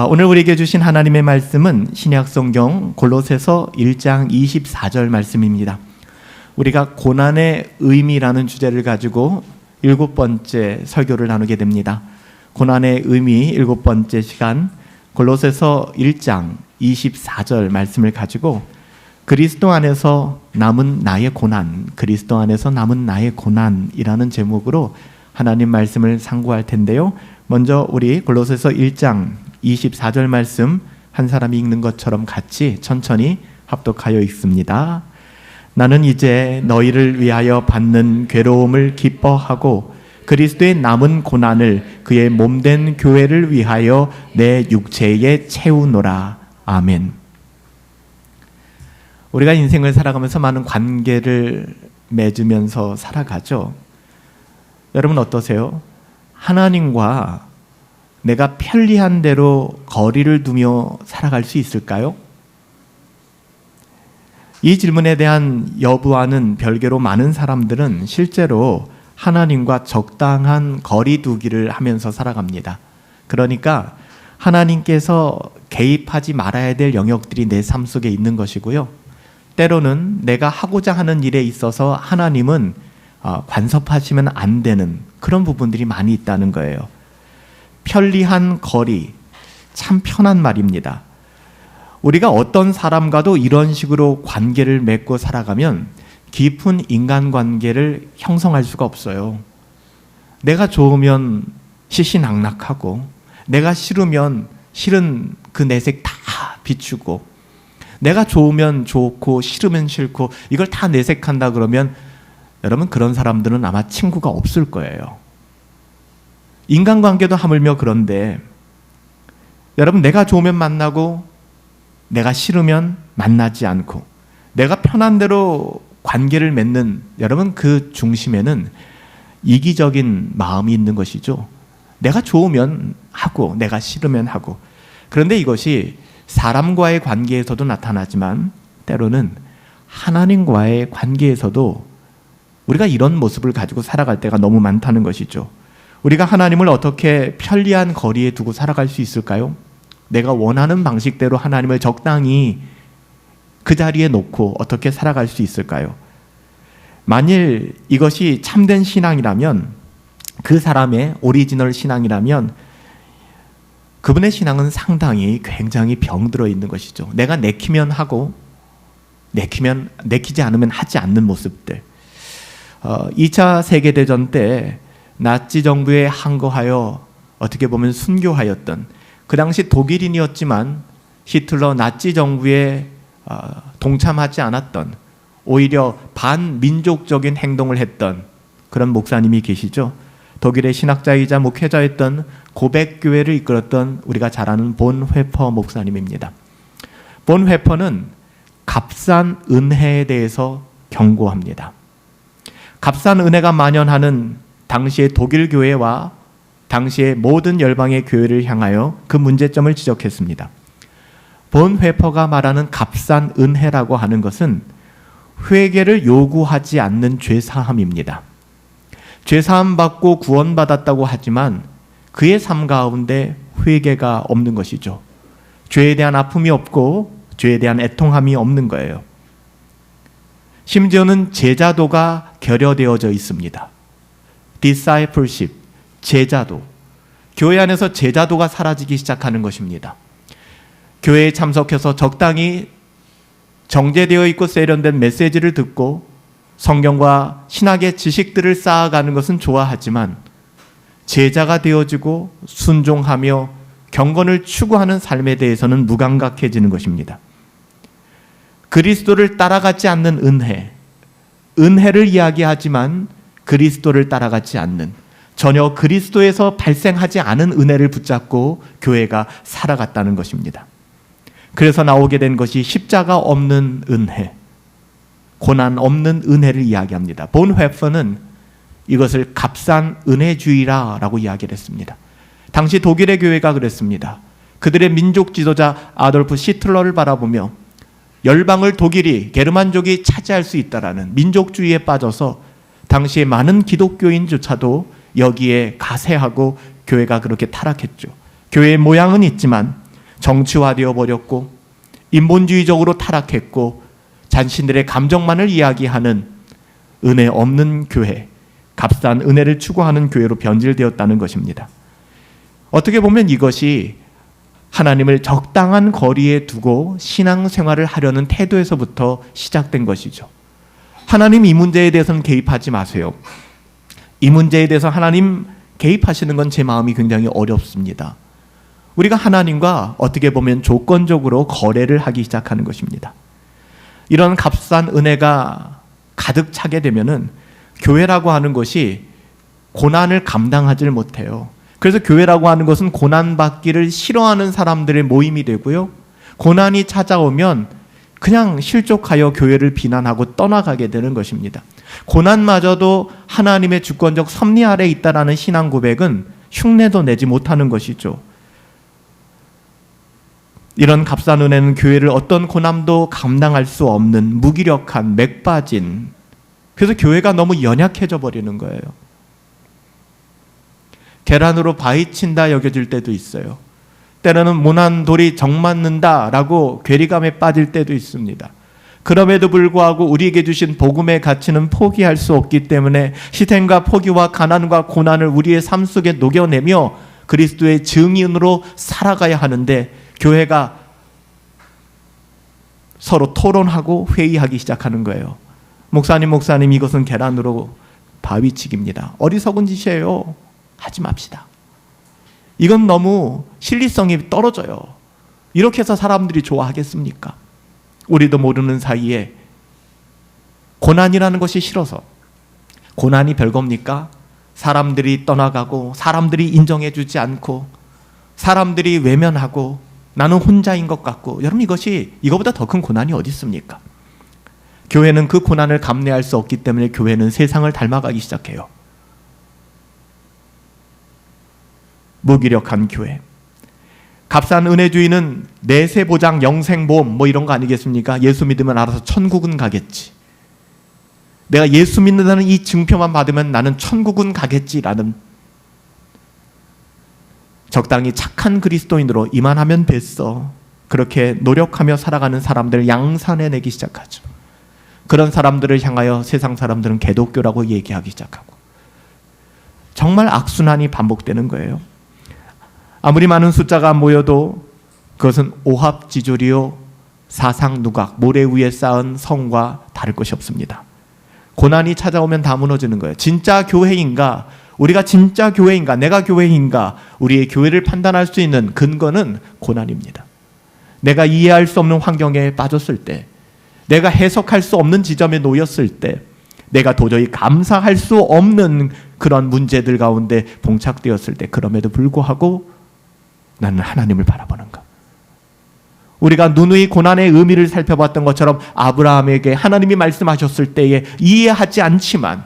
오늘 우리에게 주신 하나님의 말씀은 신약성경 골로새서 1장 24절 말씀입니다. 우리가 고난의 의미라는 주제를 가지고 7번째 설교를 나누게 됩니다. 고난의 의미 7번째 시간, 골로새서 1장 24절 말씀을 가지고 그리스도 안에서 남은 나의 고난, 그리스도 안에서 남은 나의 고난이라는 제목으로 하나님 말씀을 상고할 텐데요. 먼저 우리 골로새서 1장 24절 말씀 한 사람이 읽는 것처럼 같이 천천히 합독하여 읽습니다. 나는 이제 너희를 위하여 받는 괴로움을 기뻐하고 그리스도의 남은 고난을 그의 몸된 교회를 위하여 내 육체에 채우노라. 아멘. 우리가 인생을 살아가면서 많은 관계를 맺으면서 살아가죠. 여러분 어떠세요? 하나님과 내가 편리한 대로 거리를 두며 살아갈 수 있을까요? 이 질문에 대한 여부와는 별개로 많은 사람들은 실제로 하나님과 적당한 거리 두기를 하면서 살아갑니다. 그러니까 하나님께서 개입하지 말아야 될 영역들이 내 삶 속에 있는 것이고요. 때로는 내가 하고자 하는 일에 있어서 하나님은 간섭하시면 안 되는 그런 부분들이 많이 있다는 거예요. 편리한 거리, 참 편한 말입니다. 우리가 어떤 사람과도 이런 식으로 관계를 맺고 살아가면 깊은 인간관계를 형성할 수가 없어요. 내가 좋으면 시시낙낙하고 내가 싫으면 싫은 그 내색 다 비추고 내가 좋으면 좋고 싫으면 싫고 이걸 다 내색한다 그러면 여러분 그런 사람들은 아마 친구가 없을 거예요. 인간관계도 하물며 그런데 여러분 내가 좋으면 만나고 내가 싫으면 만나지 않고 내가 편한 대로 관계를 맺는 여러분 그 중심에는 이기적인 마음이 있는 것이죠. 내가 좋으면 하고 내가 싫으면 하고 그런데 이것이 사람과의 관계에서도 나타나지만 때로는 하나님과의 관계에서도 우리가 이런 모습을 가지고 살아갈 때가 너무 많다는 것이죠. 우리가 하나님을 어떻게 편리한 거리에 두고 살아갈 수 있을까요? 내가 원하는 방식대로 하나님을 적당히 그 자리에 놓고 어떻게 살아갈 수 있을까요? 만일 이것이 참된 신앙이라면 그 사람의 오리지널 신앙이라면 그분의 신앙은 상당히 굉장히 병들어 있는 것이죠. 내가 내키면 하고 내키지 않으면 하지 않는 모습들. 2차 세계대전 때 나치 정부에 항거하여 어떻게 보면 순교하였던 그 당시 독일인이었지만 히틀러 나치 정부에 동참하지 않았던 오히려 반민족적인 행동을 했던 그런 목사님이 계시죠. 독일의 신학자이자 목회자였던 고백교회를 이끌었던 우리가 잘 아는 본 회퍼 목사님입니다. 본 회퍼는 값싼 은혜에 대해서 경고합니다. 값싼 은혜가 만연하는 당시의 독일 교회와 당시의 모든 열방의 교회를 향하여 그 문제점을 지적했습니다. 본 회퍼가 말하는 값싼 은혜라고 하는 것은 회개를 요구하지 않는 죄사함입니다. 죄사함 받고 구원받았다고 하지만 그의 삶 가운데 회개가 없는 것이죠. 죄에 대한 아픔이 없고 죄에 대한 애통함이 없는 거예요. 심지어는 제자도가 결여되어져 있습니다. discipleship, 제자도. 교회 안에서 제자도가 사라지기 시작하는 것입니다. 교회에 참석해서 적당히 정제되어 있고 세련된 메시지를 듣고 성경과 신학의 지식들을 쌓아가는 것은 좋아하지만 제자가 되어지고 순종하며 경건을 추구하는 삶에 대해서는 무감각해지는 것입니다. 그리스도를 따라가지 않는 은혜를 이야기하지만 그리스도를 따라가지 않는 전혀 그리스도에서 발생하지 않은 은혜를 붙잡고 교회가 살아갔다는 것입니다. 그래서 나오게 된 것이 십자가 없는 은혜, 고난 없는 은혜를 이야기합니다. 본 회퍼는 이것을 값싼 은혜주의라고 이야기를 했습니다. 당시 독일의 교회가 그랬습니다. 그들의 민족 지도자 아돌프 히틀러를 바라보며 열방을 독일이 게르만족이 차지할 수 있다라는 민족주의에 빠져서 당시에 많은 기독교인조차도 여기에 가세하고 교회가 그렇게 타락했죠. 교회의 모양은 있지만 정치화되어 버렸고 인본주의적으로 타락했고 자신들의 감정만을 이야기하는 은혜 없는 교회, 값싼 은혜를 추구하는 교회로 변질되었다는 것입니다. 어떻게 보면 이것이 하나님을 적당한 거리에 두고 신앙생활을 하려는 태도에서부터 시작된 것이죠. 하나님 이 문제에 대해서는 개입하지 마세요. 이 문제에 대해서 하나님 개입하시는 건 제 마음이 굉장히 어렵습니다. 우리가 하나님과 어떻게 보면 조건적으로 거래를 하기 시작하는 것입니다. 이런 값싼 은혜가 가득 차게 되면은 교회라고 하는 것이 고난을 감당하지 못해요. 그래서 교회라고 하는 것은 고난받기를 싫어하는 사람들의 모임이 되고요. 고난이 찾아오면 그냥 실족하여 교회를 비난하고 떠나가게 되는 것입니다. 고난마저도 하나님의 주권적 섭리 아래에 있다라는 신앙 고백은 흉내도 내지 못하는 것이죠. 이런 값싼 은혜는 교회를 어떤 고난도 감당할 수 없는 무기력한 맥 빠진, 그래서 교회가 너무 연약해져 버리는 거예요. 계란으로 바위 친다 여겨질 때도 있어요. 때로는 모난 돌이 정 맞는다라고 괴리감에 빠질 때도 있습니다. 그럼에도 불구하고 우리에게 주신 복음의 가치는 포기할 수 없기 때문에 희생과 포기와 가난과 고난을 우리의 삶 속에 녹여내며 그리스도의 증인으로 살아가야 하는데, 교회가 서로 토론하고 회의하기 시작하는 거예요. 목사님 이것은 계란으로 바위치기입니다. 어리석은 짓이에요. 하지 맙시다. 이건 너무 신리성이 떨어져요. 이렇게 해서 사람들이 좋아하겠습니까? 우리도 모르는 사이에 고난이라는 것이 싫어서, 고난이 별겁니까? 사람들이 떠나가고 사람들이 인정해주지 않고 사람들이 외면하고 나는 혼자인 것 같고, 여러분 이거보다 더 큰 고난이 어디 있습니까? 교회는 그 고난을 감내할 수 없기 때문에 교회는 세상을 닮아가기 시작해요. 무기력한 교회. 값싼 은혜주의는 내세 보장, 영생보험 이런 거 아니겠습니까? 예수 믿으면 알아서 천국은 가겠지. 내가 예수 믿는다는 이 증표만 받으면 나는 천국은 가겠지라는, 적당히 착한 그리스도인으로 이만하면 됐어, 그렇게 노력하며 살아가는 사람들을 양산해내기 시작하죠. 그런 사람들을 향하여 세상 사람들은 개독교라고 얘기하기 시작하고, 정말 악순환이 반복되는 거예요. 아무리 많은 숫자가 모여도 그것은 오합지졸이요 사상 누각, 모래 위에 쌓은 성과 다를 것이 없습니다. 고난이 찾아오면 다 무너지는 거예요. 진짜 교회인가, 우리가 진짜 교회인가, 내가 교회인가, 우리의 교회를 판단할 수 있는 근거는 고난입니다. 내가 이해할 수 없는 환경에 빠졌을 때, 내가 해석할 수 없는 지점에 놓였을 때, 내가 도저히 감사할 수 없는 그런 문제들 가운데 봉착되었을 때, 그럼에도 불구하고 나는 하나님을 바라보는가. 우리가 누누이 고난의 의미를 살펴봤던 것처럼 아브라함에게 하나님이 말씀하셨을 때에 이해하지 않지만,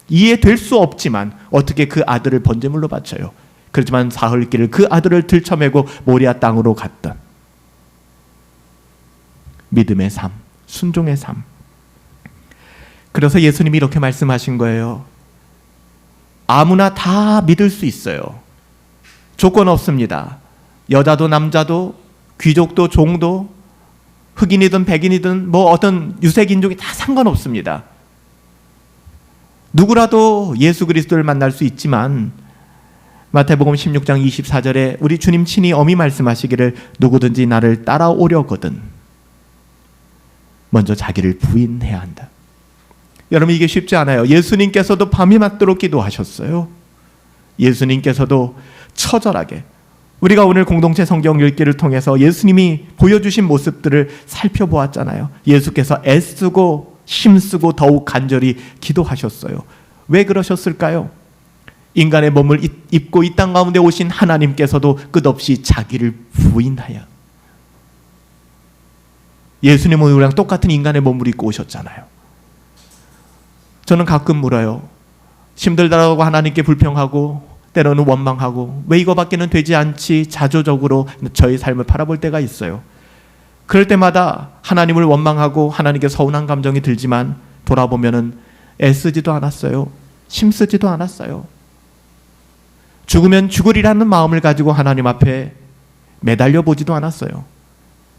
이해될 수 없지만 어떻게 그 아들을 번제물로 바쳐요. 그렇지만 사흘길을 그 아들을 들쳐매고 모리아 땅으로 갔던 믿음의 삶, 순종의 삶. 그래서 예수님이 이렇게 말씀하신 거예요. 아무나 다 믿을 수 있어요. 조건 없습니다. 여자도 남자도 귀족도 종도 흑인이든 백인이든 어떤 유색인종이 다 상관없습니다. 누구라도 예수 그리스도를 만날 수 있지만 마태복음 16장 24절에 우리 주님 친히 엄히 말씀하시기를 누구든지 나를 따라오려거든 먼저 자기를 부인해야 한다. 여러분 이게 쉽지 않아요. 예수님께서도 밤이 맞도록 기도하셨어요. 예수님께서도 처절하게, 우리가 오늘 공동체 성경 읽기를 통해서 예수님이 보여주신 모습들을 살펴보았잖아요. 예수께서 애쓰고 힘쓰고 더욱 간절히 기도하셨어요. 왜 그러셨을까요? 인간의 몸을 입고 이 땅 가운데 오신 하나님께서도 끝없이 자기를 부인하여, 예수님은 우리랑 똑같은 인간의 몸을 입고 오셨잖아요. 저는 가끔 물어요. 힘들다고 하나님께 불평하고 때로는 원망하고 왜 이거밖에는 되지 않지 자조적으로 저의 삶을 바라볼 때가 있어요. 그럴 때마다 하나님을 원망하고 하나님께 서운한 감정이 들지만 돌아보면은 애쓰지도 않았어요. 힘쓰지도 않았어요. 죽으면 죽으리라는 마음을 가지고 하나님 앞에 매달려 보지도 않았어요.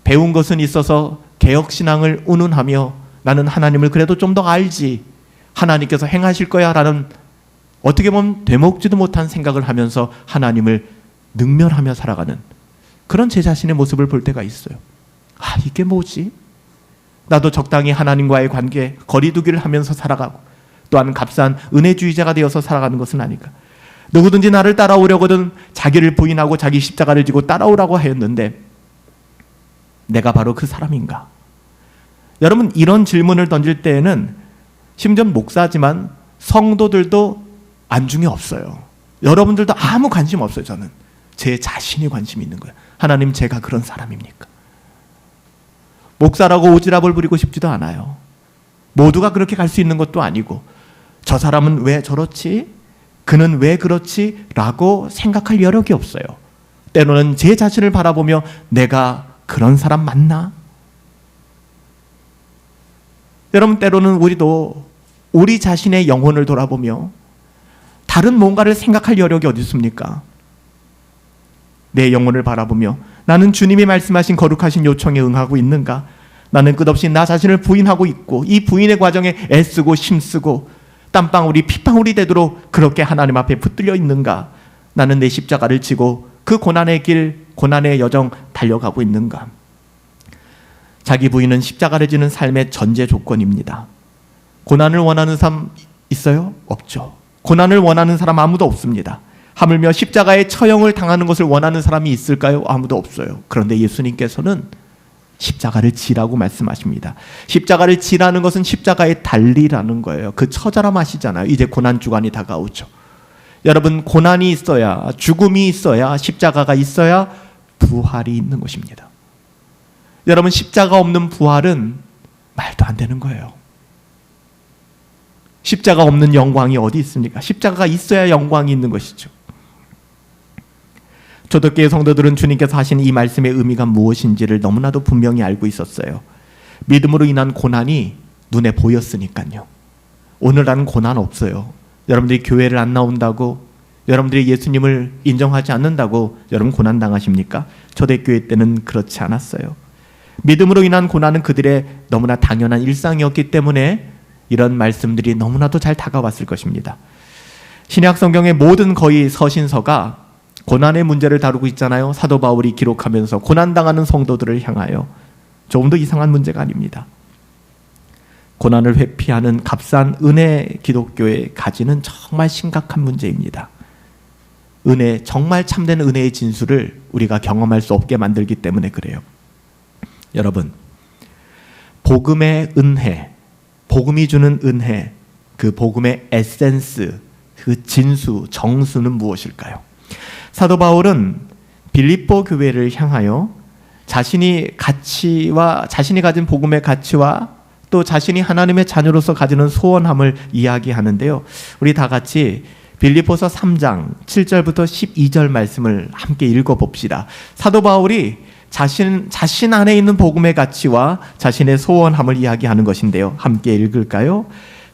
배운 것은 있어서 개혁신앙을 운운하며 나는 하나님을 그래도 좀 더 알지, 하나님께서 행하실 거야 라는 어떻게 보면 되먹지도 못한 생각을 하면서 하나님을 능멸하며 살아가는 그런 제 자신의 모습을 볼 때가 있어요. 아, 이게 뭐지? 나도 적당히 하나님과의 관계 거리두기를 하면서 살아가고 또한 값싼 은혜주의자가 되어서 살아가는 것은 아닐까. 누구든지 나를 따라오려거든 자기를 부인하고 자기 십자가를 지고 따라오라고 하였는데 내가 바로 그 사람인가? 여러분, 이런 질문을 던질 때에는 심지어 목사지만 성도들도 안중에 없어요. 여러분들도 아무 관심 없어요. 저는 제 자신이 관심이 있는 거예요. 하나님, 제가 그런 사람입니까? 목사라고 오지랖을 부리고 싶지도 않아요. 모두가 그렇게 갈 수 있는 것도 아니고 저 사람은 왜 저렇지? 그는 왜 그렇지? 라고 생각할 여력이 없어요. 때로는 제 자신을 바라보며 내가 그런 사람 맞나? 여러분, 때로는 우리도 우리 자신의 영혼을 돌아보며 다른 뭔가를 생각할 여력이 어디 있습니까? 내 영혼을 바라보며 나는 주님이 말씀하신 거룩하신 요청에 응하고 있는가? 나는 끝없이 나 자신을 부인하고 있고 이 부인의 과정에 애쓰고 힘쓰고 땀방울이 핏방울이 되도록 그렇게 하나님 앞에 붙들려 있는가? 나는 내 십자가를 지고 그 고난의 길, 고난의 여정 달려가고 있는가? 자기 부인은 십자가를 지는 삶의 전제 조건입니다. 고난을 원하는 사람 있어요? 없죠. 고난을 원하는 사람 아무도 없습니다. 하물며 십자가의 처형을 당하는 것을 원하는 사람이 있을까요? 아무도 없어요. 그런데 예수님께서는 십자가를 지라고 말씀하십니다. 십자가를 지라는 것은 십자가에 달리라는 거예요. 그 처절함 아시잖아요. 이제 고난주간이 다가오죠. 여러분, 고난이 있어야, 죽음이 있어야, 십자가가 있어야 부활이 있는 것입니다. 여러분, 십자가 없는 부활은 말도 안 되는 거예요. 십자가 없는 영광이 어디 있습니까? 십자가가 있어야 영광이 있는 것이죠. 초대교회 성도들은 주님께서 하신 이 말씀의 의미가 무엇인지를 너무나도 분명히 알고 있었어요. 믿음으로 인한 고난이 눈에 보였으니까요. 오늘날은 고난 없어요. 여러분들이 교회를 안 나온다고, 여러분들이 예수님을 인정하지 않는다고 여러분 고난 당하십니까? 초대교회 때는 그렇지 않았어요. 믿음으로 인한 고난은 그들의 너무나 당연한 일상이었기 때문에 이런 말씀들이 너무나도 잘 다가왔을 것입니다. 신약 성경의 모든 거의 서신서가 고난의 문제를 다루고 있잖아요. 사도 바울이 기록하면서 고난당하는 성도들을 향하여 조금도 이상한 문제가 아닙니다. 고난을 회피하는 값싼 은혜 기독교의 가지는 정말 심각한 문제입니다. 은혜, 정말 참된 은혜의 진수를 우리가 경험할 수 없게 만들기 때문에 그래요. 여러분, 복음의 은혜, 복음이 주는 은혜, 그 복음의 에센스, 그 진수, 정수는 무엇일까요? 사도 바울은 빌립보 교회를 향하여 자신이 가진 복음의 가치와 또 자신이 하나님의 자녀로서 가지는 소원함을 이야기하는데요. 우리 다 같이 빌립보서 3장 7절부터 12절 말씀을 함께 읽어봅시다. 사도 바울이 자신 안에 있는 복음의 가치와 자신의 소원함을 이야기하는 것인데요. 함께 읽을까요?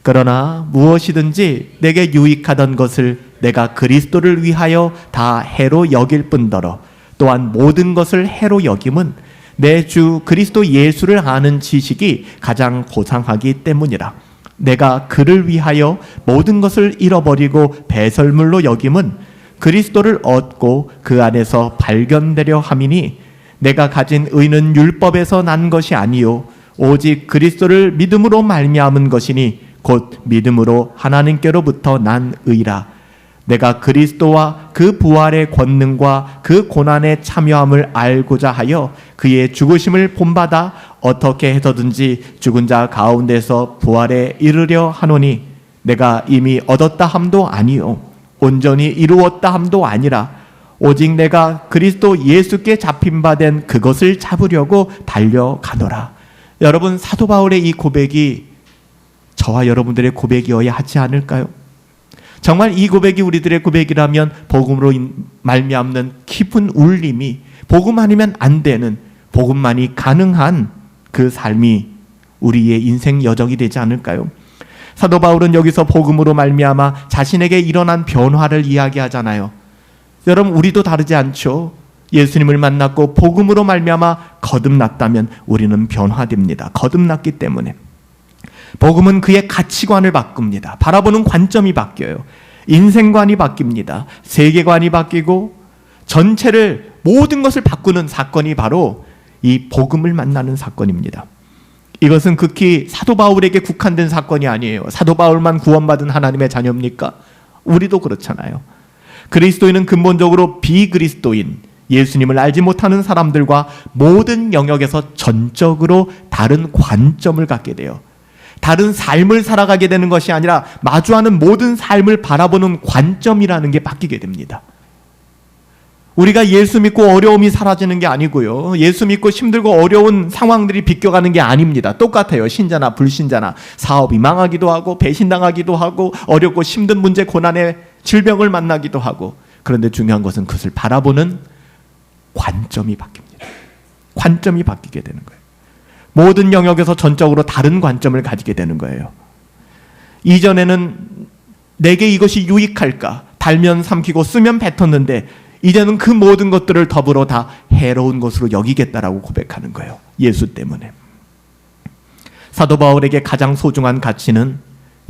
그러나 무엇이든지 내게 유익하던 것을 내가 그리스도를 위하여 다 해로 여길 뿐더러 또한 모든 것을 해로 여김은 내 주 그리스도 예수를 아는 지식이 가장 고상하기 때문이라. 내가 그를 위하여 모든 것을 잃어버리고 배설물로 여김은 그리스도를 얻고 그 안에서 발견되려 함이니 내가 가진 의는 율법에서 난 것이 아니요 오직 그리스도를 믿음으로 말미암은 것이니 곧 믿음으로 하나님께로부터 난 의라. 내가 그리스도와 그 부활의 권능과 그 고난의 참여함을 알고자 하여 그의 죽으심을 본받아 어떻게 해서든지 죽은 자 가운데서 부활에 이르려 하노니 내가 이미 얻었다 함도 아니요 온전히 이루었다 함도 아니라 오직 내가 그리스도 예수께 잡힌 바 된 그것을 잡으려고 달려가노라. 여러분, 사도 바울의 이 고백이 저와 여러분들의 고백이어야 하지 않을까요? 정말 이 고백이 우리들의 고백이라면 복음으로 말미암는 깊은 울림이, 복음 아니면 안 되는, 복음만이 가능한 그 삶이 우리의 인생 여정이 되지 않을까요? 사도 바울은 여기서 복음으로 말미암아 자신에게 일어난 변화를 이야기하잖아요. 여러분, 우리도 다르지 않죠? 예수님을 만났고 복음으로 말미암아 거듭났다면 우리는 변화됩니다. 거듭났기 때문에. 복음은 그의 가치관을 바꿉니다. 바라보는 관점이 바뀌어요. 인생관이 바뀝니다. 세계관이 바뀌고 전체를, 모든 것을 바꾸는 사건이 바로 이 복음을 만나는 사건입니다. 이것은 극히 사도 바울에게 국한된 사건이 아니에요. 사도 바울만 구원받은 하나님의 자녀입니까? 우리도 그렇잖아요. 그리스도인은 근본적으로 비그리스도인, 예수님을 알지 못하는 사람들과 모든 영역에서 전적으로 다른 관점을 갖게 돼요. 다른 삶을 살아가게 되는 것이 아니라 마주하는 모든 삶을 바라보는 관점이라는 게 바뀌게 됩니다. 우리가 예수 믿고 어려움이 사라지는 게 아니고요. 예수 믿고 힘들고 어려운 상황들이 비껴가는 게 아닙니다. 똑같아요. 신자나 불신자나 사업이 망하기도 하고 배신당하기도 하고 어렵고 힘든 문제, 고난의 질병을 만나기도 하고, 그런데 중요한 것은 그것을 바라보는 관점이 바뀝니다. 관점이 바뀌게 되는 거예요. 모든 영역에서 전적으로 다른 관점을 가지게 되는 거예요. 이전에는 내게 이것이 유익할까? 달면 삼키고 쓰면 뱉었는데 이제는 그 모든 것들을 더불어 다 해로운 것으로 여기겠다라고 고백하는 거예요. 예수 때문에. 사도 바울에게 가장 소중한 가치는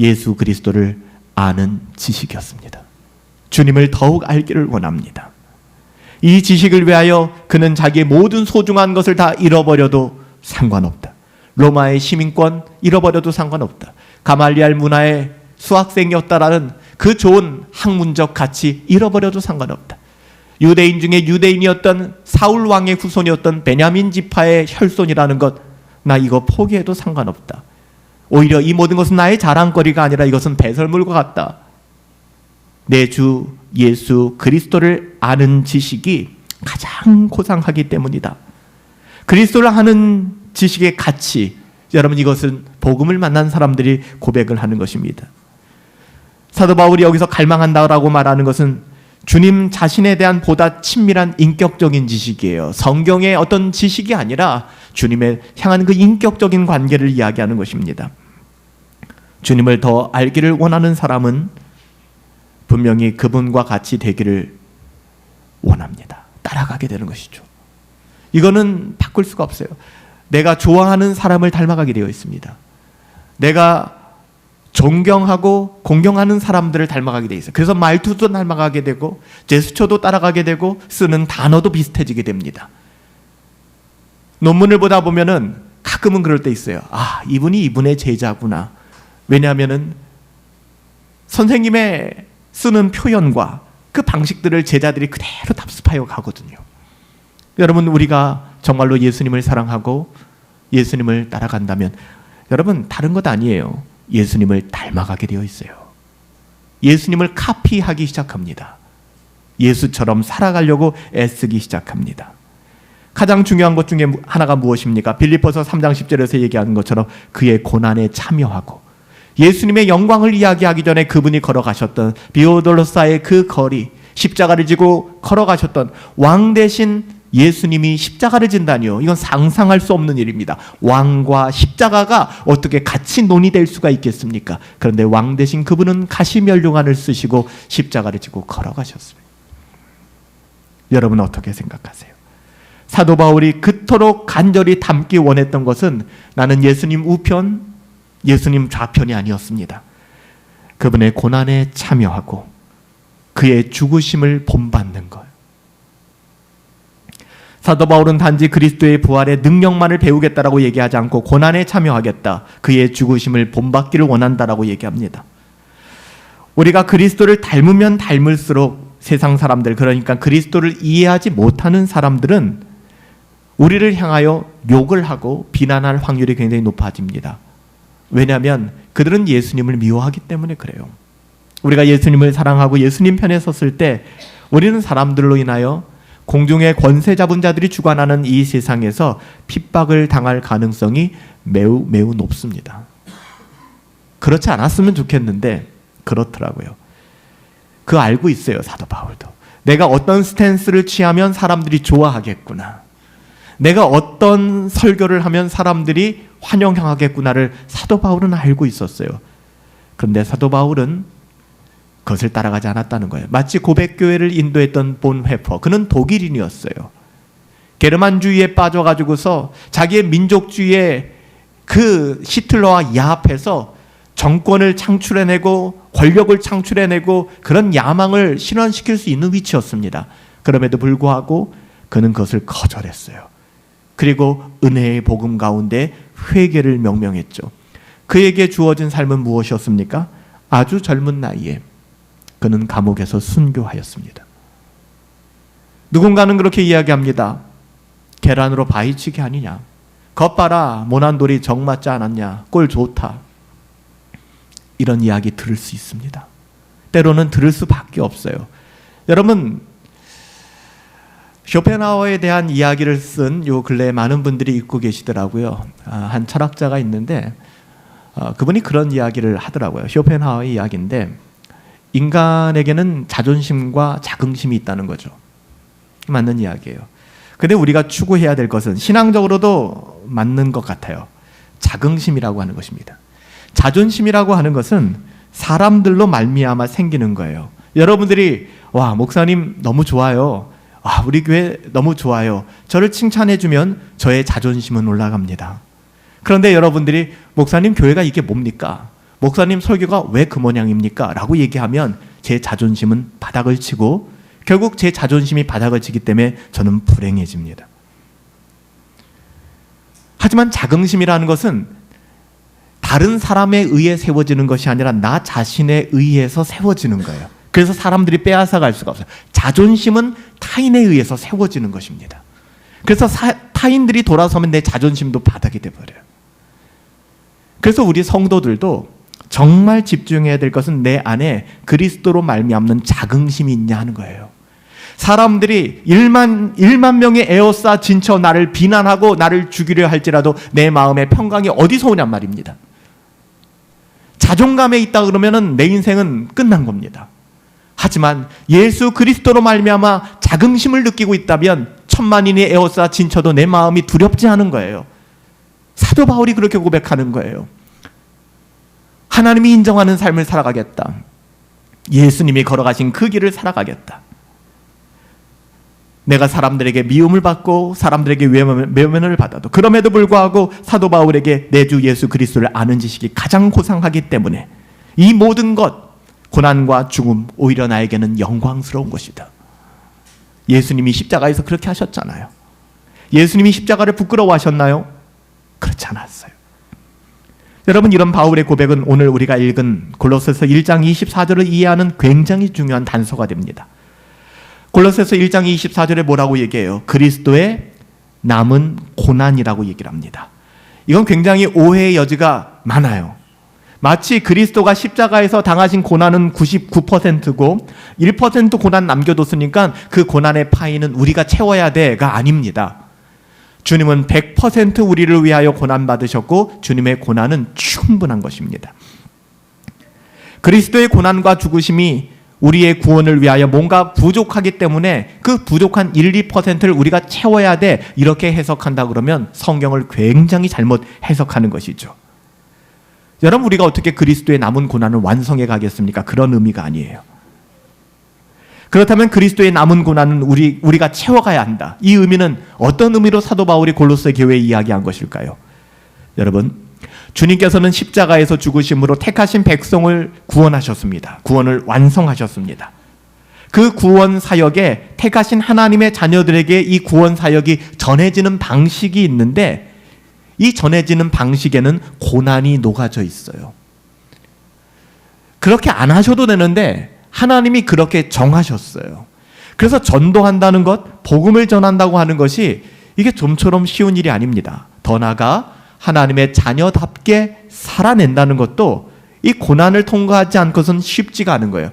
예수 그리스도를 아는 지식이었습니다. 주님을 더욱 알기를 원합니다. 이 지식을 위하여 그는 자기의 모든 소중한 것을 다 잃어버려도 상관없다. 로마의 시민권 잃어버려도 상관없다. 가말리알 문화의 수학생이었다라는 그 좋은 학문적 가치 잃어버려도 상관없다. 유대인 중에 유대인이었던 사울 왕의 후손이었던 베냐민 지파의 혈손이라는 것, 나 이거 포기해도 상관없다. 오히려 이 모든 것은 나의 자랑거리가 아니라 이것은 배설물과 같다. 내 주 예수 그리스도를 아는 지식이 가장 고상하기 때문이다. 그리스도를 아는 지식의 가치, 여러분, 이것은 복음을 만난 사람들이 고백을 하는 것입니다. 사도 바울이 여기서 갈망한다라고 말하는 것은 주님 자신에 대한 보다 친밀한 인격적인 지식이에요. 성경의 어떤 지식이 아니라 주님을 향한 그 인격적인 관계를 이야기하는 것입니다. 주님을 더 알기를 원하는 사람은 분명히 그분과 같이 되기를 원합니다. 따라가게 되는 것이죠. 이거는 바꿀 수가 없어요. 내가 좋아하는 사람을 닮아가게 되어 있습니다. 내가 존경하고 공경하는 사람들을 닮아가게 돼 있어요. 그래서 말투도 닮아가게 되고 제스처도 따라가게 되고 쓰는 단어도 비슷해지게 됩니다. 논문을 보다 보면은 가끔은 그럴 때 있어요. 아, 이분이 이분의 제자구나. 왜냐하면은 선생님의 쓰는 표현과 그 방식들을 제자들이 그대로 답습하여 가거든요. 여러분, 우리가 정말로 예수님을 사랑하고 예수님을 따라간다면 여러분, 다른 것 아니에요. 예수님을 닮아가게 되어 있어요. 예수님을 카피하기 시작합니다. 예수처럼 살아가려고 애쓰기 시작합니다. 가장 중요한 것 중에 하나가 무엇입니까? 빌립보서 3장 10절에서 얘기하는 것처럼 그의 고난에 참여하고 예수님의 영광을 이야기하기 전에 그분이 걸어가셨던 비오돌로사의 그 거리, 십자가를 지고 걸어가셨던 왕 대신 예수님이 십자가를 진다니요. 이건 상상할 수 없는 일입니다. 왕과 십자가가 어떻게 같이 논의될 수가 있겠습니까? 그런데 왕 대신 그분은 가시면류관을 쓰시고 십자가를 지고 걸어가셨습니다. 여러분 어떻게 생각하세요? 사도 바울이 그토록 간절히 담기 원했던 것은 나는 예수님 우편, 예수님 좌편이 아니었습니다. 그분의 고난에 참여하고 그의 죽으심을 본받는 것. 사도 바울은 단지 그리스도의 부활의 능력만을 배우겠다라고 얘기하지 않고 고난에 참여하겠다, 그의 죽으심을 본받기를 원한다라고 얘기합니다. 우리가 그리스도를 닮으면 닮을수록 세상 사람들, 그러니까 그리스도를 이해하지 못하는 사람들은 우리를 향하여 욕을 하고 비난할 확률이 굉장히 높아집니다. 왜냐하면 그들은 예수님을 미워하기 때문에 그래요. 우리가 예수님을 사랑하고 예수님 편에 섰을 때 우리는 사람들로 인하여 공중의 권세 잡은 자들이 주관하는 이 세상에서 핍박을 당할 가능성이 매우 높습니다. 그렇지 않았으면 좋겠는데 그렇더라고요. 그거 알고 있어요, 사도 바울도. 내가 어떤 스탠스를 취하면 사람들이 좋아하겠구나, 내가 어떤 설교를 하면 사람들이 환영하겠구나를 사도 바울은 알고 있었어요. 그런데 사도 바울은 그것을 따라가지 않았다는 거예요. 마치 고백교회를 인도했던 본회퍼, 그는 독일인이었어요. 게르만주의에 빠져가지고서 자기의 민족주의에 그 히틀러와 야합해서 정권을 창출해내고 권력을 창출해내고 그런 야망을 실현시킬 수 있는 위치였습니다. 그럼에도 불구하고 그는 그것을 거절했어요. 그리고 은혜의 복음 가운데 회개를 명명했죠. 그에게 주어진 삶은 무엇이었습니까? 아주 젊은 나이에 그는 감옥에서 순교하였습니다. 누군가는 그렇게 이야기합니다. 계란으로 바위치기 아니냐. 겉봐라, 모난돌이 정 맞지 않았냐. 꼴 좋다. 이런 이야기 들을 수 있습니다. 때로는 들을 수밖에 없어요. 여러분, 쇼펜하우어에 대한 이야기를 쓴 요 근래에 많은 분들이 읽고 계시더라고요. 한 철학자가 있는데 그분이 그런 이야기를 하더라고요. 쇼펜하우어의 이야기인데 인간에게는 자존심과 자긍심이 있다는 거죠. 맞는 이야기예요. 근데 우리가 추구해야 될 것은 신앙적으로도 맞는 것 같아요. 자긍심이라고 하는 것입니다. 자존심이라고 하는 것은 사람들로 말미암아 생기는 거예요. 여러분들이 와, 목사님 너무 좋아요. 아, 우리 교회 너무 좋아요. 저를 칭찬해주면 저의 자존심은 올라갑니다. 그런데 여러분들이 목사님 교회가 이게 뭡니까? 목사님 설교가 왜 그 모양입니까? 라고 얘기하면 제 자존심은 바닥을 치고 결국 제 자존심이 바닥을 치기 때문에 저는 불행해집니다. 하지만 자긍심이라는 것은 다른 사람에 의해 세워지는 것이 아니라 나 자신에 의해서 세워지는 거예요. 그래서 사람들이 빼앗아갈 수가 없어요. 자존심은 타인에 의해서 세워지는 것입니다. 그래서 타인들이 돌아서면 내 자존심도 바닥이 돼버려요. 그래서 우리 성도들도 정말 집중해야 될 것은 내 안에 그리스도로 말미암는 자긍심이 있냐 하는 거예요. 사람들이 1만 명의 에워싸 진쳐 나를 비난하고 나를 죽이려 할지라도 내 마음의 평강이 어디서 오냔 말입니다. 자존감에 있다 그러면 내 인생은 끝난 겁니다. 하지만 예수 그리스도로 말미암아 자긍심을 느끼고 있다면 천만인이 에워싸 진쳐도 내 마음이 두렵지 않은 거예요. 사도 바울이 그렇게 고백하는 거예요. 하나님이 인정하는 삶을 살아가겠다. 예수님이 걸어가신 그 길을 살아가겠다. 내가 사람들에게 미움을 받고 사람들에게 외면을 받아도 그럼에도 불구하고 사도 바울에게 내 주 예수 그리스도를 아는 지식이 가장 고상하기 때문에 이 모든 것, 고난과 죽음, 오히려 나에게는 영광스러운 것이다. 예수님이 십자가에서 그렇게 하셨잖아요. 예수님이 십자가를 부끄러워하셨나요? 그렇지 않았어요. 여러분, 이런 바울의 고백은 오늘 우리가 읽은 골로새서 1장 24절을 이해하는 굉장히 중요한 단서가 됩니다. 골로새서 1장 24절에 뭐라고 얘기해요? 그리스도의 남은 고난이라고 얘기를 합니다. 이건 굉장히 오해의 여지가 많아요. 마치 그리스도가 십자가에서 당하신 고난은 99%고 1% 고난 남겨뒀으니까 그 고난의 파이는 우리가 채워야 돼가 아닙니다. 주님은 100% 우리를 위하여 고난받으셨고 주님의 고난은 충분한 것입니다. 그리스도의 고난과 죽으심이 우리의 구원을 위하여 뭔가 부족하기 때문에 그 부족한 1, 2%를 우리가 채워야 돼, 이렇게 해석한다 그러면 성경을 굉장히 잘못 해석하는 것이죠. 여러분, 우리가 어떻게 그리스도의 남은 고난을 완성해 가겠습니까? 그런 의미가 아니에요. 그렇다면 그리스도의 남은 고난은 우리가 채워가야 한다. 이 의미는 어떤 의미로 사도 바울이 골로새 교회에 이야기한 것일까요? 여러분, 주님께서는 십자가에서 죽으심으로 택하신 백성을 구원하셨습니다. 구원을 완성하셨습니다. 그 구원 사역에 택하신 하나님의 자녀들에게 이 구원 사역이 전해지는 방식이 있는데 이 전해지는 방식에는 고난이 녹아져 있어요. 그렇게 안 하셔도 되는데 하나님이 그렇게 정하셨어요. 그래서 전도한다는 것, 복음을 전한다고 하는 것이 이게 좀처럼 쉬운 일이 아닙니다. 더 나아가 하나님의 자녀답게 살아낸다는 것도 이 고난을 통과하지 않고선 쉽지가 않은 거예요.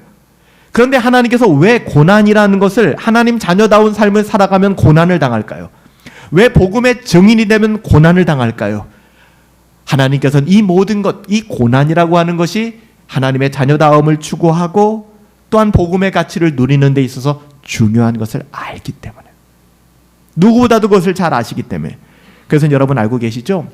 그런데 하나님께서 왜 고난이라는 것을, 하나님 자녀다운 삶을 살아가면 고난을 당할까요? 왜 복음의 증인이 되면 고난을 당할까요? 하나님께서는 이 모든 것, 이 고난이라고 하는 것이 하나님의 자녀다움을 추구하고 또한 복음의 가치를 누리는 데 있어서 중요한 것을 알기 때문에, 누구보다도 그것을 잘 아시기 때문에. 그래서 여러분 알고 계시죠?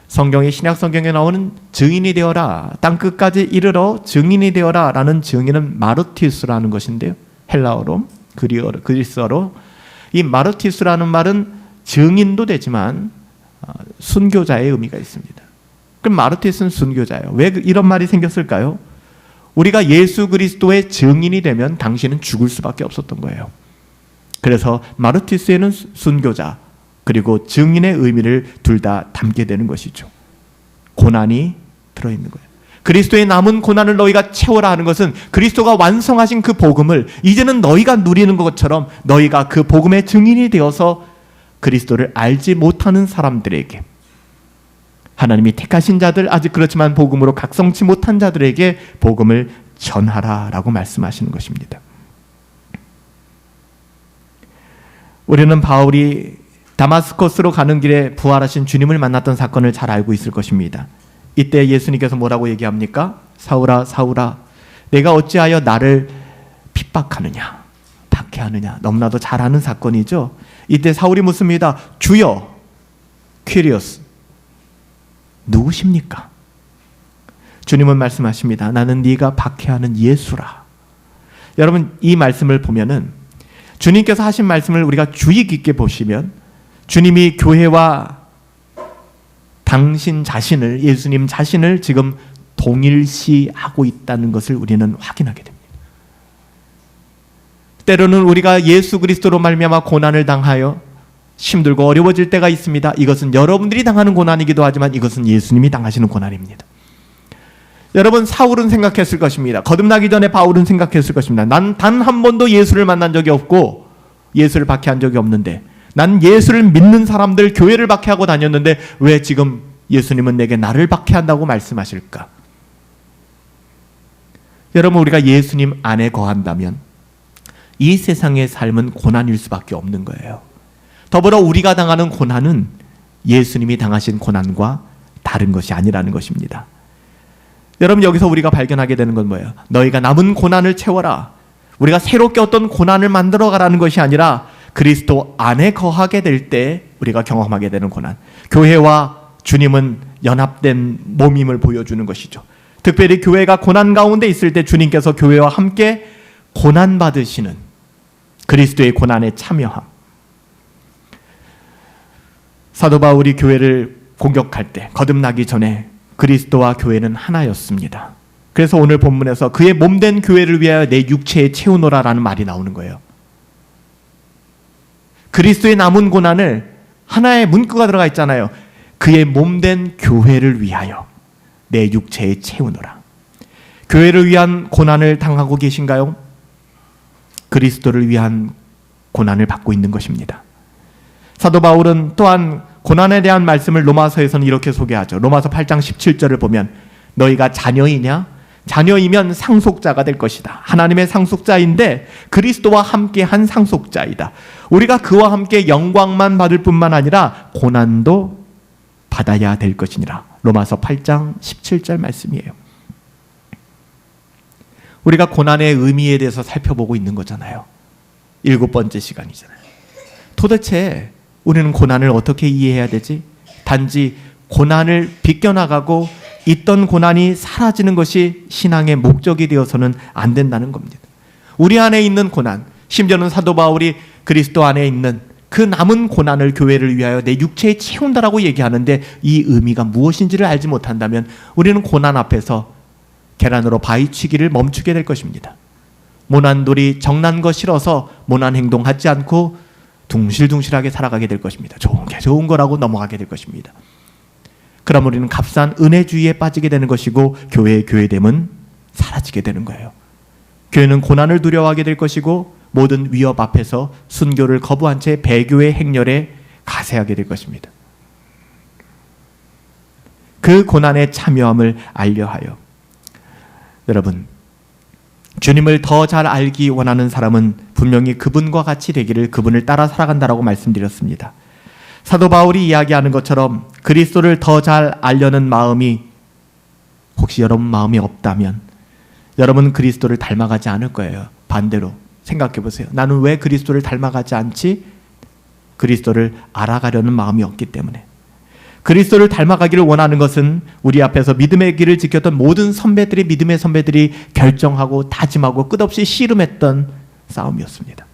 성경의 신약 성경에 나오는 증인이 되어라, 땅 끝까지 이르러 증인이 되어라 라는 증인은 마르티스라는 것인데요. 헬라어로, 그리스어로 이 마르티스라는 말은 증인도 되지만 순교자의 의미가 있습니다. 그럼 마르티스는 순교자예요. 왜 이런 말이 생겼을까요? 우리가 예수 그리스도의 증인이 되면 당신은 죽을 수밖에 없었던 거예요. 그래서 마르티스에는 순교자 그리고 증인의 의미를 둘 다 담게 되는 것이죠. 고난이 들어있는 거예요. 그리스도의 남은 고난을 너희가 채워라 하는 것은 그리스도가 완성하신 그 복음을 이제는 너희가 누리는 것처럼 너희가 그 복음의 증인이 되어서 그리스도를 알지 못하는 사람들에게, 하나님이 택하신 자들, 아직 그렇지만 복음으로 각성치 못한 자들에게 복음을 전하라라고 말씀하시는 것입니다. 우리는 바울이 다마스커스로 가는 길에 부활하신 주님을 만났던 사건을 잘 알고 있을 것입니다. 이때 예수님께서 뭐라고 얘기합니까? 사울아, 사울아, 내가 어찌하여 나를 핍박하느냐, 박해하느냐. 너무나도 잘 아는 사건이죠. 이때 사울이 묻습니다. 주여, 퀴리오스, 누구십니까? 주님은 말씀하십니다. 나는 네가 박해하는 예수라. 여러분, 이 말씀을 보면은 주님께서 하신 말씀을 우리가 주의 깊게 보시면 주님이 교회와 당신 자신을, 예수님 자신을 지금 동일시하고 있다는 것을 우리는 확인하게 됩니다. 때로는 우리가 예수 그리스도로 말미암아 고난을 당하여 힘들고 어려워질 때가 있습니다. 이것은 여러분들이 당하는 고난이기도 하지만 이것은 예수님이 당하시는 고난입니다. 여러분, 사울은 생각했을 것입니다. 거듭나기 전에 바울은 생각했을 것입니다. 난 단 한 번도 예수를 만난 적이 없고 예수를 박해한 적이 없는데, 난 예수를 믿는 사람들, 교회를 박해하고 다녔는데 왜 지금 예수님은 내게 나를 박해한다고 말씀하실까? 여러분, 우리가 예수님 안에 거한다면 이 세상의 삶은 고난일 수밖에 없는 거예요. 더불어 우리가 당하는 고난은 예수님이 당하신 고난과 다른 것이 아니라는 것입니다. 여러분, 여기서 우리가 발견하게 되는 건 뭐예요? 너희가 남은 고난을 채워라. 우리가 새롭게 어떤 고난을 만들어 가라는 것이 아니라 그리스도 안에 거하게 될 때 우리가 경험하게 되는 고난. 교회와 주님은 연합된 몸임을 보여주는 것이죠. 특별히 교회가 고난 가운데 있을 때 주님께서 교회와 함께 고난 받으시는 그리스도의 고난에 참여함. 사도 바울이 교회를 공격할 때 거듭나기 전에 그리스도와 교회는 하나였습니다. 그래서 오늘 본문에서 그의 몸된 교회를 위하여 내 육체에 채우노라라는 말이 나오는 거예요. 그리스도의 남은 고난을, 하나의 문구가 들어가 있잖아요. 그의 몸된 교회를 위하여 내 육체에 채우노라. 교회를 위한 고난을 당하고 계신가요? 그리스도를 위한 고난을 받고 있는 것입니다. 사도 바울은 또한 고난에 대한 말씀을 로마서에서는 이렇게 소개하죠. 로마서 8장 17절을 보면 너희가 자녀이냐? 자녀이면 상속자가 될 것이다. 하나님의 상속자인데 그리스도와 함께한 상속자이다. 우리가 그와 함께 영광만 받을 뿐만 아니라 고난도 받아야 될 것이니라. 로마서 8장 17절 말씀이에요. 우리가 고난의 의미에 대해서 살펴보고 있는 거잖아요. 7번째 시간이잖아요. 도대체 우리는 고난을 어떻게 이해해야 되지? 단지 고난을 비껴나가고 있던 고난이 사라지는 것이 신앙의 목적이 되어서는 안 된다는 겁니다. 우리 안에 있는 고난, 심지어는 사도 바울이 그리스도 안에 있는 그 남은 고난을 교회를 위하여 내 육체에 채운다라고 얘기하는데 이 의미가 무엇인지를 알지 못한다면 우리는 고난 앞에서 계란으로 바위치기를 멈추게 될 것입니다. 모난돌이 정난 거 싫어서 모난 행동하지 않고 둥실둥실하게 살아가게 될 것입니다. 좋은 게 좋은 거라고 넘어가게 될 것입니다. 그럼 우리는 값싼 은혜주의에 빠지게 되는 것이고 교회의 교회됨은 사라지게 되는 거예요. 교회는 고난을 두려워하게 될 것이고 모든 위협 앞에서 순교를 거부한 채 배교의 행렬에 가세하게 될 것입니다. 그 고난에 참여함을 알려하여 여러분, 주님을 더 잘 알기 원하는 사람은 분명히 그분과 같이 되기를, 그분을 따라 살아간다라고 말씀드렸습니다. 사도 바울이 이야기하는 것처럼 그리스도를 더 잘 알려는 마음이 혹시 여러분 마음이 없다면 여러분 그리스도를 닮아가지 않을 거예요. 반대로 생각해 보세요. 나는 왜 그리스도를 닮아가지 않지? 그리스도를 알아가려는 마음이 없기 때문에. 그리스도를 닮아가기를 원하는 것은 우리 앞에서 믿음의 길을 지켰던 모든 믿음의 선배들이 결정하고 다짐하고 끝없이 씨름했던 싸움이었습니다.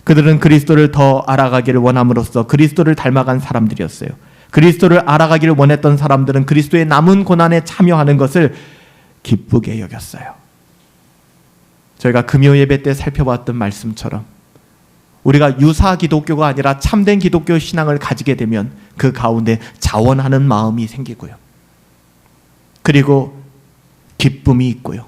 그들은 그리스도를 더 알아가기를 원함으로써 그리스도를 닮아간 사람들이었어요. 그리스도를 알아가기를 원했던 사람들은 그리스도의 남은 고난에 참여하는 것을 기쁘게 여겼어요. 저희가 금요 예배 때 살펴봤던 말씀처럼 우리가 유사 기독교가 아니라 참된 기독교 신앙을 가지게 되면 그 가운데 자원하는 마음이 생기고요. 그리고 기쁨이 있고요.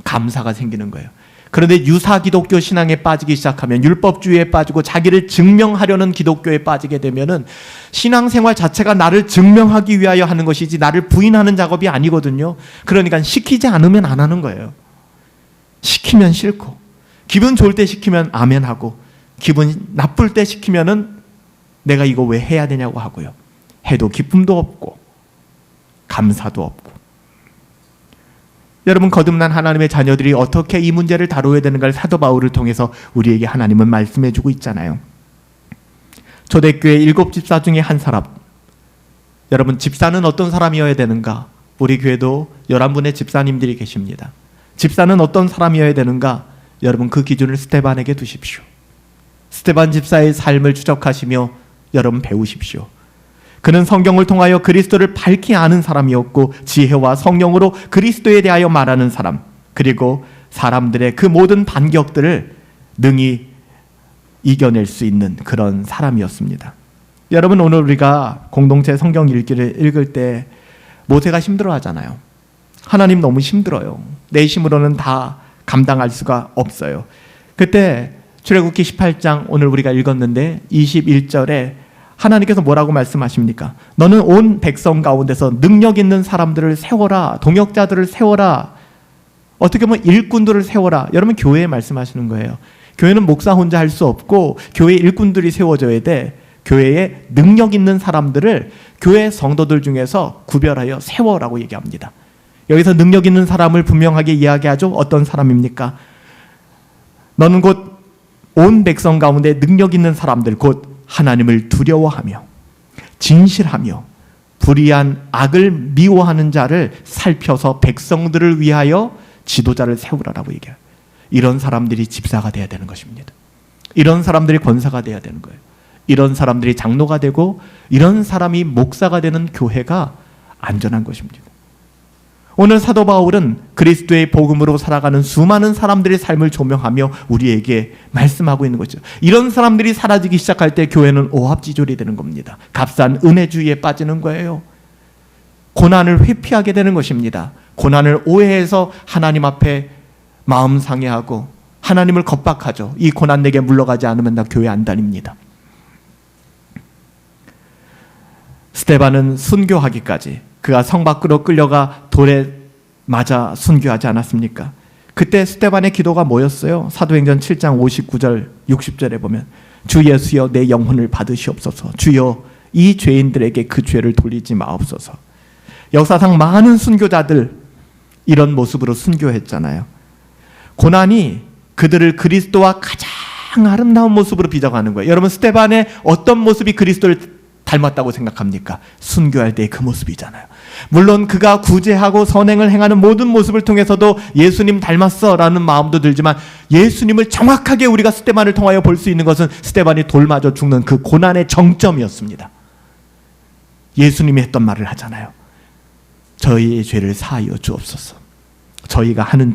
감사가 생기는 거예요. 그런데 유사 기독교 신앙에 빠지기 시작하면 율법주의에 빠지고 자기를 증명하려는 기독교에 빠지게 되면은 신앙생활 자체가 나를 증명하기 위하여 하는 것이지 나를 부인하는 작업이 아니거든요. 그러니까 시키지 않으면 안 하는 거예요. 시키면 싫고 기분 좋을 때 시키면 아멘 하고 기분 나쁠 때 시키면은 내가 이거 왜 해야 되냐고 하고요. 해도 기쁨도 없고 감사도 없고. 여러분, 거듭난 하나님의 자녀들이 어떻게 이 문제를 다루어야 되는가를 사도 바울을 통해서 우리에게 하나님은 말씀해 주고 있잖아요. 초대교회 7집사 중에 한 사람. 여러분, 집사는 어떤 사람이어야 되는가? 우리 교회도 11분의 집사님들이 계십니다. 집사는 어떤 사람이어야 되는가? 여러분, 그 기준을 스데반에게 두십시오. 스데반 집사의 삶을 추적하시며 여러분 배우십시오. 그는 성경을 통하여 그리스도를 밝히 아는 사람이었고 지혜와 성령으로 그리스도에 대하여 말하는 사람, 그리고 사람들의 그 모든 반격들을 능히 이겨낼 수 있는 그런 사람이었습니다. 여러분, 오늘 우리가 공동체 성경 읽기를 읽을 때 모세가 힘들어하잖아요. 하나님 너무 힘들어요. 내 힘으로는 다 감당할 수가 없어요. 그때 출애굽기 18장 오늘 우리가 읽었는데 21절에 하나님께서 뭐라고 말씀하십니까? 너는 온 백성 가운데서 능력 있는 사람들을 세워라. 동역자들을 세워라. 어떻게 보면 일꾼들을 세워라. 여러분, 교회에 말씀하시는 거예요. 교회는 목사 혼자 할 수 없고 교회 일꾼들이 세워져야 돼. 교회에 능력 있는 사람들을 교회 성도들 중에서 구별하여 세워라고 얘기합니다. 여기서 능력 있는 사람을 분명하게 이야기하죠. 어떤 사람입니까? 너는 곧 온 백성 가운데 능력 있는 사람들, 곧 하나님을 두려워하며 진실하며 불의한 악을 미워하는 자를 살펴서 백성들을 위하여 지도자를 세우라라고 얘기해요. 이런 사람들이 집사가 돼야 되는 것입니다. 이런 사람들이 권사가 돼야 되는 거예요. 이런 사람들이 장로가 되고 이런 사람이 목사가 되는 교회가 안전한 것입니다. 오늘 사도 바울은 그리스도의 복음으로 살아가는 수많은 사람들의 삶을 조명하며 우리에게 말씀하고 있는 거죠. 이런 사람들이 사라지기 시작할 때 교회는 오합지졸이 되는 겁니다. 값싼 은혜주의에 빠지는 거예요. 고난을 회피하게 되는 것입니다. 고난을 오해해서 하나님 앞에 마음 상해하고 하나님을 겁박하죠. 이 고난 내게 물러가지 않으면 나 교회 안 다닙니다. 스데반은 순교하기까지, 그가 성 밖으로 끌려가 돌에 맞아 순교하지 않았습니까? 그때 스데반의 기도가 뭐였어요? 사도행전 7장 59절 60절에 보면 주 예수여 내 영혼을 받으시옵소서. 주여 이 죄인들에게 그 죄를 돌리지 마옵소서. 역사상 많은 순교자들 이런 모습으로 순교했잖아요. 고난이 그들을 그리스도와 가장 아름다운 모습으로 빚어가는 거예요. 여러분, 스데반의 어떤 모습이 그리스도를 닮았다고 생각합니까? 순교할 때 그 모습이잖아요. 물론 그가 구제하고 선행을 행하는 모든 모습을 통해서도 예수님 닮았어 라는 마음도 들지만, 예수님을 정확하게 우리가 스데반을 통하여 볼 수 있는 것은 스데반이 돌 맞아 죽는 그 고난의 정점이었습니다. 예수님이 했던 말을 하잖아요. 저희의 죄를 사하여 주옵소서. 저희가 하는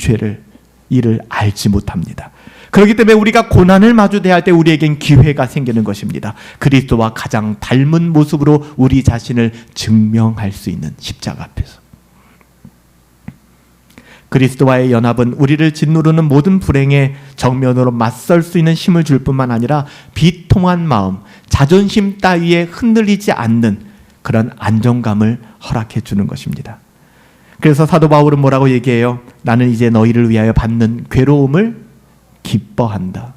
일을 알지 못합니다. 그렇기 때문에 우리가 고난을 마주 대할 때 우리에겐 기회가 생기는 것입니다. 그리스도와 가장 닮은 모습으로 우리 자신을 증명할 수 있는 십자가 앞에서. 그리스도와의 연합은 우리를 짓누르는 모든 불행에 정면으로 맞설 수 있는 힘을 줄 뿐만 아니라 비통한 마음, 자존심 따위에 흔들리지 않는 그런 안정감을 허락해 주는 것입니다. 그래서 사도 바울은 뭐라고 얘기해요? 나는 이제 너희를 위하여 받는 괴로움을 기뻐한다.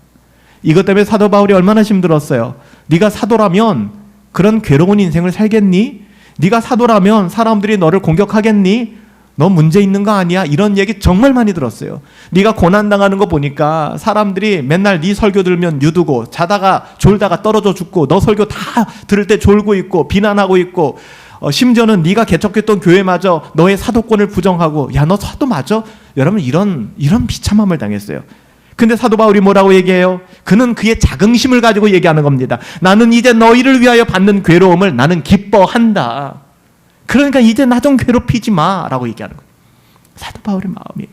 이것 때문에 사도 바울이 얼마나 힘들었어요. 네가 사도라면 그런 괴로운 인생을 살겠니? 네가 사도라면 사람들이 너를 공격하겠니? 너 문제 있는 거 아니야? 이런 얘기 정말 많이 들었어요. 네가 고난당하는 거 보니까 사람들이 맨날 네 설교 들으면 유두고 자다가 졸다가 떨어져 죽고 너 설교 다 들을 때 졸고 있고 비난하고 있고 심지어는 네가 개척했던 교회마저 너의 사도권을 부정하고 야, 너 사도 맞아? 여러분 이런 비참함을 당했어요. 근데 사도 바울이 뭐라고 얘기해요? 그는 그의 자긍심을 가지고 얘기하는 겁니다. 나는 이제 너희를 위하여 받는 괴로움을 나는 기뻐한다. 그러니까 이제 나 좀 괴롭히지 마라고 얘기하는 거예요. 사도 바울의 마음이에요.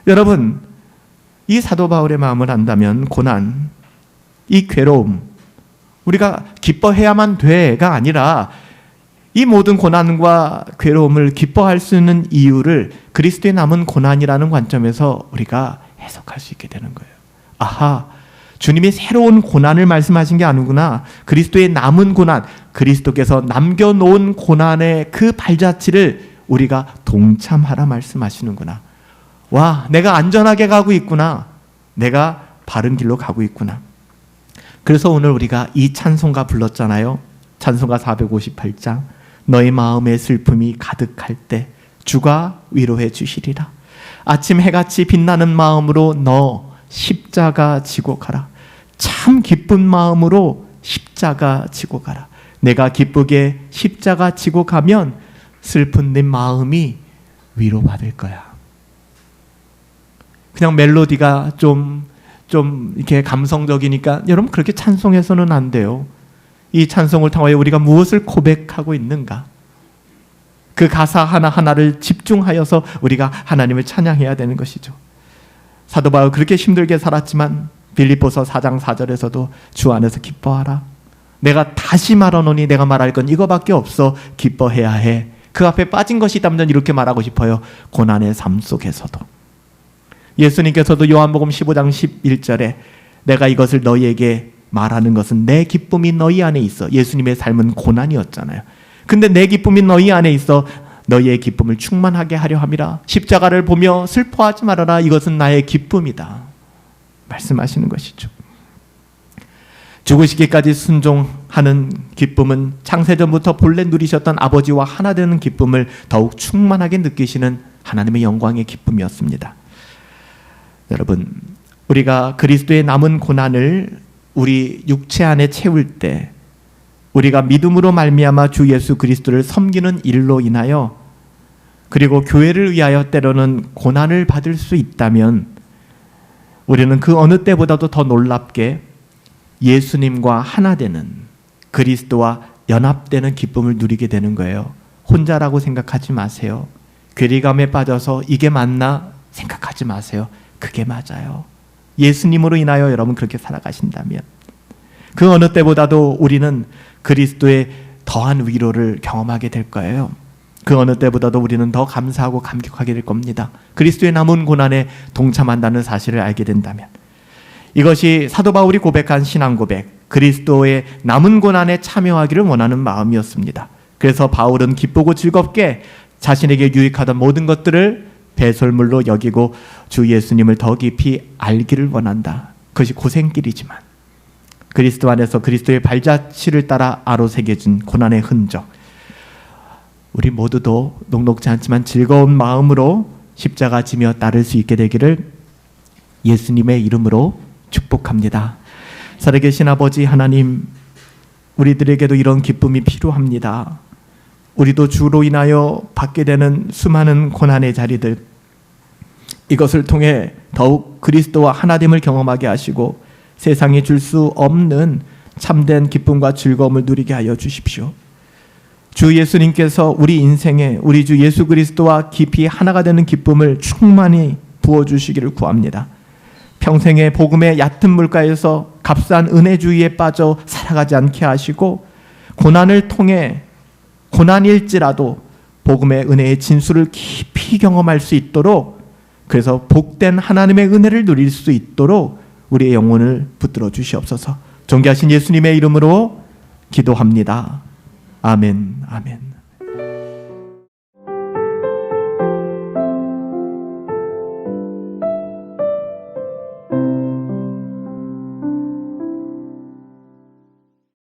여러분, 이 사도 바울의 마음을 안다면 고난, 이 괴로움, 우리가 기뻐해야만 돼가 아니라 이 모든 고난과 괴로움을 기뻐할 수 있는 이유를 그리스도의 남은 고난이라는 관점에서 우리가 해석할 수 있게 되는 거예요. 아하, 주님이 새로운 고난을 말씀하신 게 아니구나. 그리스도의 남은 고난, 그리스도께서 남겨놓은 고난의 그 발자취를 우리가 동참하라 말씀하시는구나. 와, 내가 안전하게 가고 있구나. 내가 바른 길로 가고 있구나. 그래서 오늘 우리가 이 찬송가 불렀잖아요. 찬송가 458장. 너의 마음에 슬픔이 가득할 때 주가 위로해 주시리라. 아침 해같이 빛나는 마음으로 너 십자가 지고 가라. 참 기쁜 마음으로 십자가 지고 가라. 내가 기쁘게 십자가 지고 가면 슬픈 내 마음이 위로받을 거야. 그냥 멜로디가 좀 이렇게 감성적이니까 여러분 그렇게 찬송해서는 안 돼요. 이 찬송을 통하여 우리가 무엇을 고백하고 있는가? 그 가사 하나하나를 집중하여서 우리가 하나님을 찬양해야 되는 것이죠. 사도 바울 그렇게 힘들게 살았지만 빌립보서 4장 4절에서도 주 안에서 기뻐하라. 내가 다시 말하노니 내가 말할 건 이거밖에 없어. 기뻐해야 해. 그 앞에 빠진 것이 있다면 이렇게 말하고 싶어요. 고난의 삶 속에서도. 예수님께서도 요한복음 15장 11절에 내가 이것을 너희에게 말하는 것은 내 기쁨이 너희 안에 있어. 예수님의 삶은 고난이었잖아요. 근데 내 기쁨이 너희 안에 있어. 너희의 기쁨을 충만하게 하려 함이라. 십자가를 보며 슬퍼하지 말아라. 이것은 나의 기쁨이다. 말씀하시는 것이죠. 죽으시기까지 순종하는 기쁨은 창세전부터 본래 누리셨던 아버지와 하나 되는 기쁨을 더욱 충만하게 느끼시는 하나님의 영광의 기쁨이었습니다. 여러분, 우리가 그리스도의 남은 고난을 우리 육체 안에 채울 때 우리가 믿음으로 말미암아 주 예수 그리스도를 섬기는 일로 인하여 그리고 교회를 위하여 때로는 고난을 받을 수 있다면 우리는 그 어느 때보다도 더 놀랍게 예수님과 하나 되는 그리스도와 연합되는 기쁨을 누리게 되는 거예요. 혼자라고 생각하지 마세요. 괴리감에 빠져서 이게 맞나 생각하지 마세요. 그게 맞아요. 예수님으로 인하여 여러분 그렇게 살아가신다면 그 어느 때보다도 우리는 그리스도의 더한 위로를 경험하게 될 거예요. 그 어느 때보다도 우리는 더 감사하고 감격하게 될 겁니다. 그리스도의 남은 고난에 동참한다는 사실을 알게 된다면 이것이 사도 바울이 고백한 신앙 고백, 그리스도의 남은 고난에 참여하기를 원하는 마음이었습니다. 그래서 바울은 기쁘고 즐겁게 자신에게 유익하던 모든 것들을 배설물로 여기고 주 예수님을 더 깊이 알기를 원한다. 그것이 고생길이지만 그리스도 안에서 그리스도의 발자취를 따라 아로새겨진 고난의 흔적, 우리 모두도 녹록지 않지만 즐거운 마음으로 십자가 지며 따를 수 있게 되기를 예수님의 이름으로 축복합니다. 살아계신 아버지 하나님, 우리들에게도 이런 기쁨이 필요합니다. 우리도 주로 인하여 받게 되는 수많은 고난의 자리들, 이것을 통해 더욱 그리스도와 하나됨을 경험하게 하시고 세상이 줄 수 없는 참된 기쁨과 즐거움을 누리게 하여 주십시오. 주 예수님께서 우리 인생에 우리 주 예수 그리스도와 깊이 하나가 되는 기쁨을 충만히 부어주시기를 구합니다. 평생의 복음의 얕은 물가에서 값싼 은혜주의에 빠져 살아가지 않게 하시고 고난을 통해 고난일지라도 복음의 은혜의 진수를 깊이 경험할 수 있도록, 그래서 복된 하나님의 은혜를 누릴 수 있도록 우리의 영혼을 붙들어 주시옵소서. 존귀하신 예수님의 이름으로 기도합니다. 아멘, 아멘.